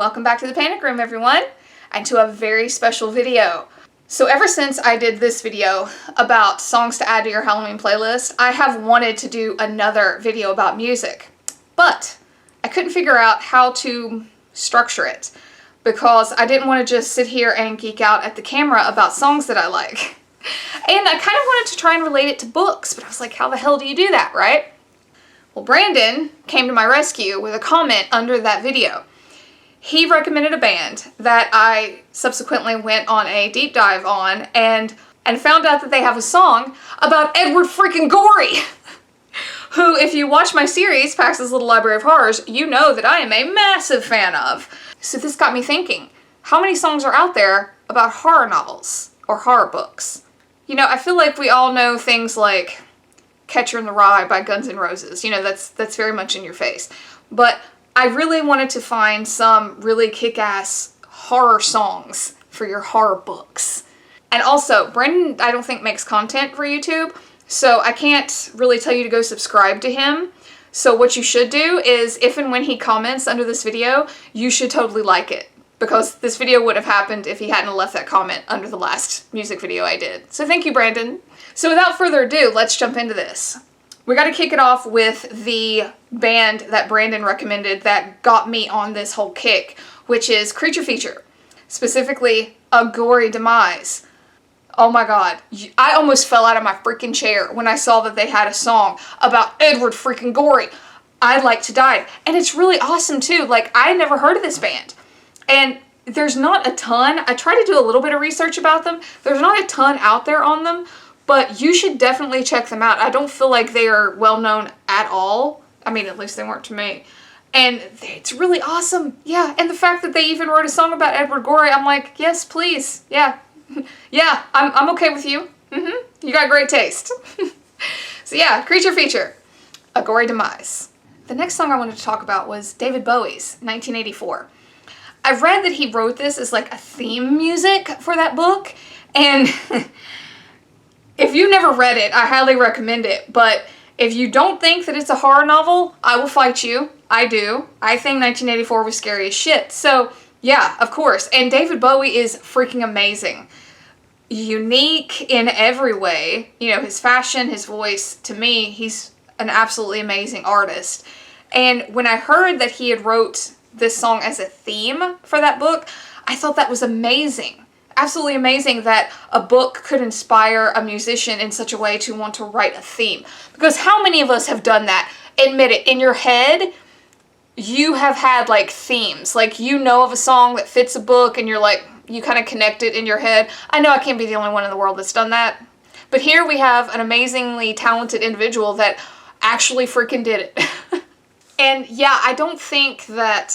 Welcome back to the Panic Room, everyone, and to a very special video. So ever since I did this video about songs to add to your Halloween playlist, I have wanted to do another video about music, but I couldn't figure out how to structure it because I didn't want to just sit here and geek out at the camera about songs that I like. And I kind of wanted to try and relate it to books, but I was like, how the hell do you do that, right? Well, Brandon came to my rescue with a comment under that video. He recommended a band that I subsequently went on a deep dive on and found out that they have a song about Edward freaking Gorey, who, if you watch my series, Pax's Little Library of Horrors, you know that I am a massive fan of. So this got me thinking, how many songs are out there about horror novels or horror books? You know, I feel like we all know things like Catcher in the Rye by Guns N' Roses. You know, that's very much in your face. But I really wanted to find some really kick-ass horror songs for your horror books. And also, Brandon, I don't think, makes content for YouTube, so I can't really tell you to go subscribe to him. So what you should do is, if and when he comments under this video, you should totally like it. Because this video would have happened if he hadn't left that comment under the last music video I did. So thank you, Brandon. So without further ado, let's jump into this. We got to kick it off with the band that Brandon recommended that got me on this whole kick, which is Creature Feature, specifically A Gory Demise. Oh my god, I almost fell out of my freaking chair when I saw that they had a song about Edward freaking Gorey. I'd like to die. And it's really awesome too. Like, I never heard of this band. And there's not a ton. I tried to do a little bit of research about them. There's not a ton out there on them, but you should definitely check them out. I don't feel like they are well known at all. I mean, at least they weren't to me. And it's really awesome. Yeah, and the fact that they even wrote a song about Edward Gorey, I'm like, yes, please. Yeah. Yeah, I'm okay with you. You got great taste. So yeah, Creature Feature, A Gory Demise. The next song I wanted to talk about was David Bowie's 1984. I read that he wrote this as like a theme music for that book, and if you've never read it, I highly recommend it, but if you don't think that it's a horror novel, I will fight you. I do. I think 1984 was scary as shit. So, yeah, of course. And David Bowie is freaking amazing. Unique in every way. You know, his fashion, his voice. To me, he's an absolutely amazing artist. And when I heard that he had wrote this song as a theme for that book, I thought that was amazing. Absolutely amazing that a book could inspire a musician in such a way to want to write a theme. Because how many of us have done that? Admit it, in your head, you have had like themes. Like, you know of a song that fits a book and you're like, you kind of connect it in your head. I know I can't be the only one in the world that's done that. But here we have an amazingly talented individual that actually freaking did it. And yeah, I don't think that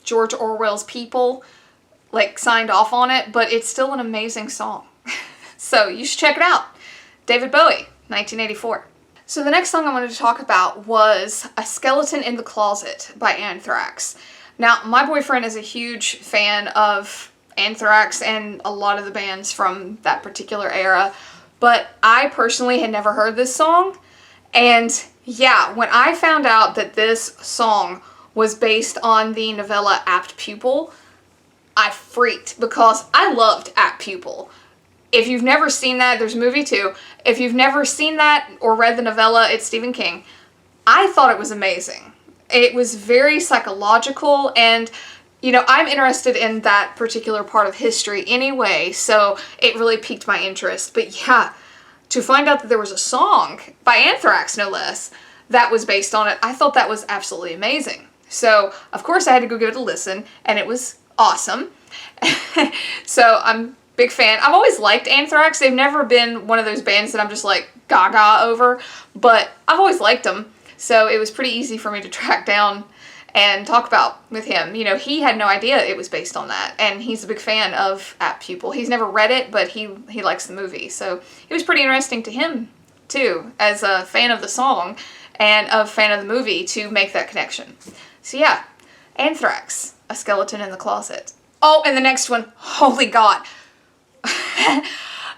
George Orwell's people like signed off on it, but it's still an amazing song. So you should check it out. David Bowie, 1984. So the next song I wanted to talk about was A Skeleton in the Closet by Anthrax. Now, my boyfriend is a huge fan of Anthrax and a lot of the bands from that particular era, but I personally had never heard this song. And yeah, when I found out that this song was based on the novella Apt Pupil, I freaked because I loved Apt Pupil. If you've never seen that, there's a movie too. If you've never seen that or read the novella, it's Stephen King. I thought it was amazing. It was very psychological, and you know, I'm interested in that particular part of history anyway, so it really piqued my interest. But yeah, to find out that there was a song by Anthrax, no less, that was based on it, I thought that was absolutely amazing. So, of course, I had to go give it a listen, and it was awesome. So, I'm a big fan. I've always liked Anthrax. They've never been one of those bands that I'm just like gaga over, but I've always liked them. So, it was pretty easy for me to track down and talk about with him. You know, he had no idea it was based on that, and he's a big fan of Apt Pupil. He's never read it, but he likes the movie, so it was pretty interesting to him too, as a fan of the song and a fan of the movie, to make that connection. So yeah, Anthrax, A Skeleton in the Closet. Oh, and the next one, holy god.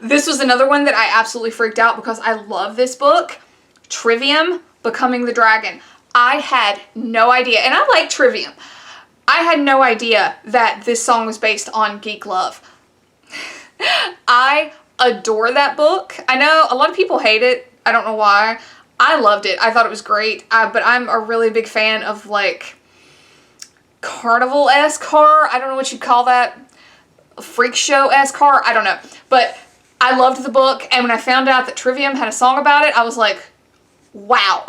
This was another one that I absolutely freaked out because I love this book, Trivium, Becoming the Dragon. I had no idea, and I like Trivium. I had no idea that this song was based on Geek Love. I adore that book. I know a lot of people hate it. I don't know why. I loved it. I thought it was great. But I'm a really big fan of like carnival-esque horror. I don't know what you'd call that. A freak show-esque horror. I don't know. But I loved the book. And when I found out that Trivium had a song about it, I was like, wow.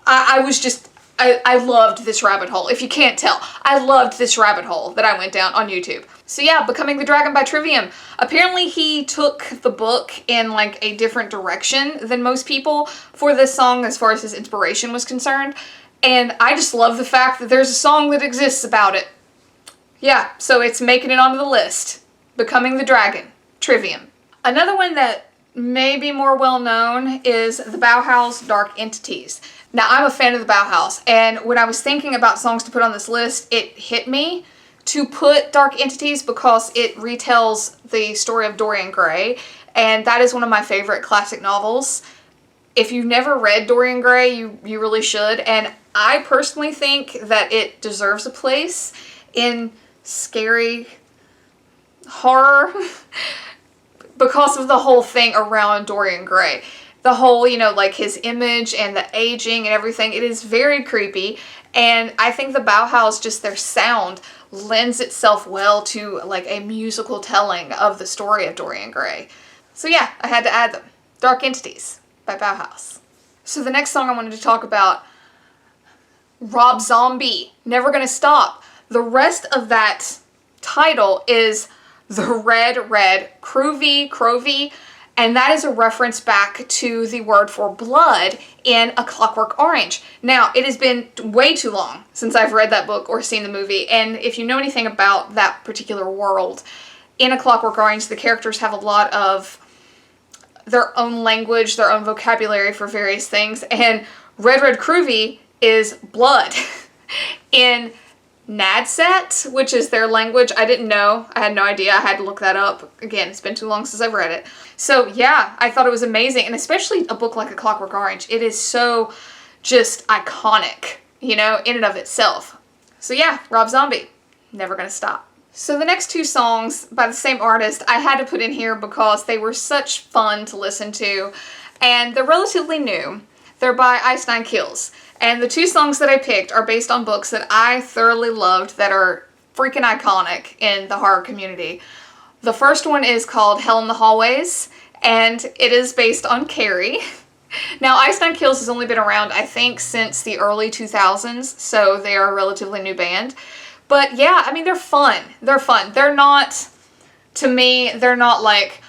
I loved this rabbit hole. If you can't tell, I loved this rabbit hole that I went down on YouTube. So yeah, Becoming the Dragon by Trivium. Apparently he took the book in like a different direction than most people for this song as far as his inspiration was concerned. And I just love the fact that there's a song that exists about it. Yeah, so it's making it onto the list. Becoming the Dragon, Trivium. Another one that may be more well known is the Bauhaus Dark Entities. Now, I'm a fan of the Bauhaus, and when I was thinking about songs to put on this list, it hit me to put Dark Entities because it retells the story of Dorian Gray, and that is one of my favorite classic novels. If you've never read Dorian Gray, you really should, and I personally think that it deserves a place in scary horror because of the whole thing around Dorian Gray. The whole, you know, like his image and the aging and everything, it is very creepy. And I think the Bauhaus, just their sound, lends itself well to like a musical telling of the story of Dorian Gray. So yeah, I had to add them. Dark Entities by Bauhaus. So the next song I wanted to talk about, Rob Zombie, Never Gonna Stop. The rest of that title is The Red Red Crovey, and that is a reference back to the word for blood in A Clockwork Orange. Now, it has been way too long since I've read that book or seen the movie, and if you know anything about that particular world, in A Clockwork Orange, the characters have a lot of their own language, their own vocabulary for various things, and Red Red Crovey is blood. In Nadsat, which is their language, I didn't know. I had no idea. I had to look that up. Again, it's been too long since I've read it. So yeah, I thought it was amazing. And especially a book like A Clockwork Orange. It is so just iconic, you know, in and of itself. So yeah, Rob Zombie, Never Gonna Stop. So the next two songs by the same artist I had to put in here because they were such fun to listen to. And they're relatively new. They're by Einstein Kills. And the two songs that I picked are based on books that I thoroughly loved that are freaking iconic in the horror community. The first one is called Hell in the Hallways, and it is based on Carrie. Now, Einstein Kills has only been around, I think, since the early 2000s, so they are a relatively new band. But yeah, I mean, they're fun. They're fun. They're not, to me, they're not like,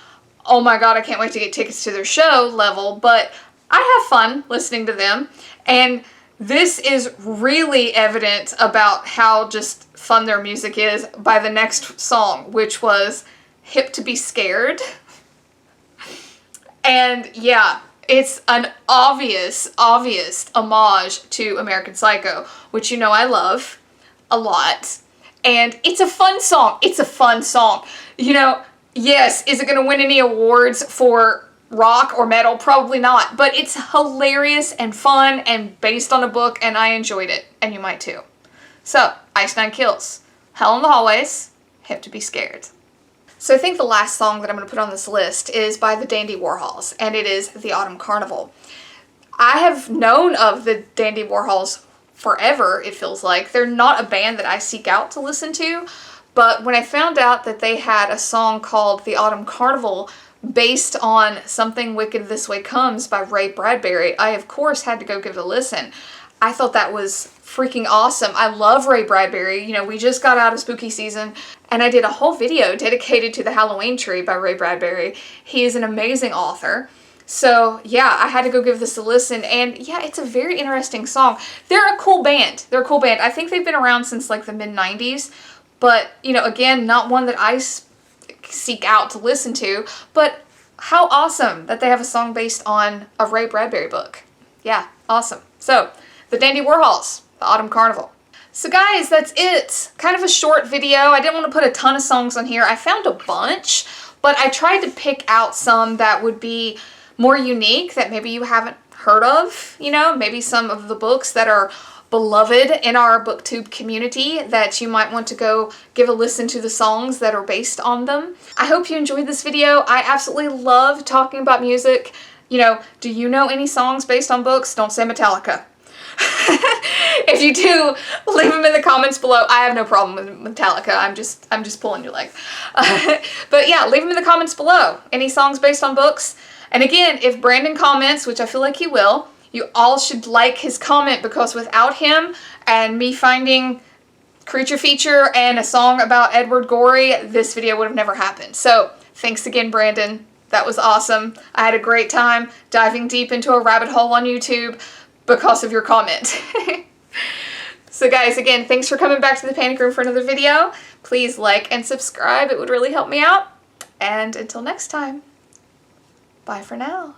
oh my god, I can't wait to get tickets to their show level, but I have fun listening to them. And this is really evident about how just fun their music is by the next song, which was Hip to Be Scared. And yeah, it's an obvious homage to American Psycho, which you know I love a lot. And it's a fun song. It's a fun song. You know, yes, is it going to win any awards for rock or metal? Probably not, but it's hilarious and fun and based on a book, and I enjoyed it, and you might too. So, Einstein Kills, Hell in the Hallways, Hip to Be Scared. So I think the last song that I'm going to put on this list is by the Dandy Warhols, and it is The Autumn Carnival. I have known of the Dandy Warhols forever, it feels like. They're not a band that I seek out to listen to, but when I found out that they had a song called The Autumn Carnival based on Something Wicked This Way Comes by Ray Bradbury, I of course had to go give it a listen. I thought that was freaking awesome. I love Ray Bradbury. You know, we just got out of spooky season and I did a whole video dedicated to The Halloween Tree by Ray Bradbury. He is an amazing author. So yeah, I had to go give this a listen, and yeah, it's a very interesting song. They're a cool band. They're a cool band. I think they've been around since like the mid-90s, but you know, again, not one that I seek out to listen to, but how awesome that they have a song based on a Ray Bradbury book. Yeah, awesome. So, the Dandy Warhols, The Autumn Carnival. So guys, that's it. Kind of a short video. I didn't want to put a ton of songs on here. I found a bunch, but I tried to pick out some that would be more unique that maybe you haven't heard of, you know, maybe some of the books that are beloved in our booktube community that you might want to go give a listen to the songs that are based on them. I hope you enjoyed this video. I absolutely love talking about music. You know, do you know any songs based on books? Don't say Metallica. If you do, leave them in the comments below. I have no problem with Metallica. I'm just pulling your leg. But yeah, leave them in the comments below. Any songs based on books? And again, if Brandon comments, which I feel like he will, you all should like his comment, because without him and me finding Creature Feature and a song about Edward Gorey, this video would have never happened. So thanks again, Brandon. That was awesome. I had a great time diving deep into a rabbit hole on YouTube because of your comment. So guys, again, thanks for coming back to the Panic Room for another video. Please like and subscribe. It would really help me out. And until next time, bye for now.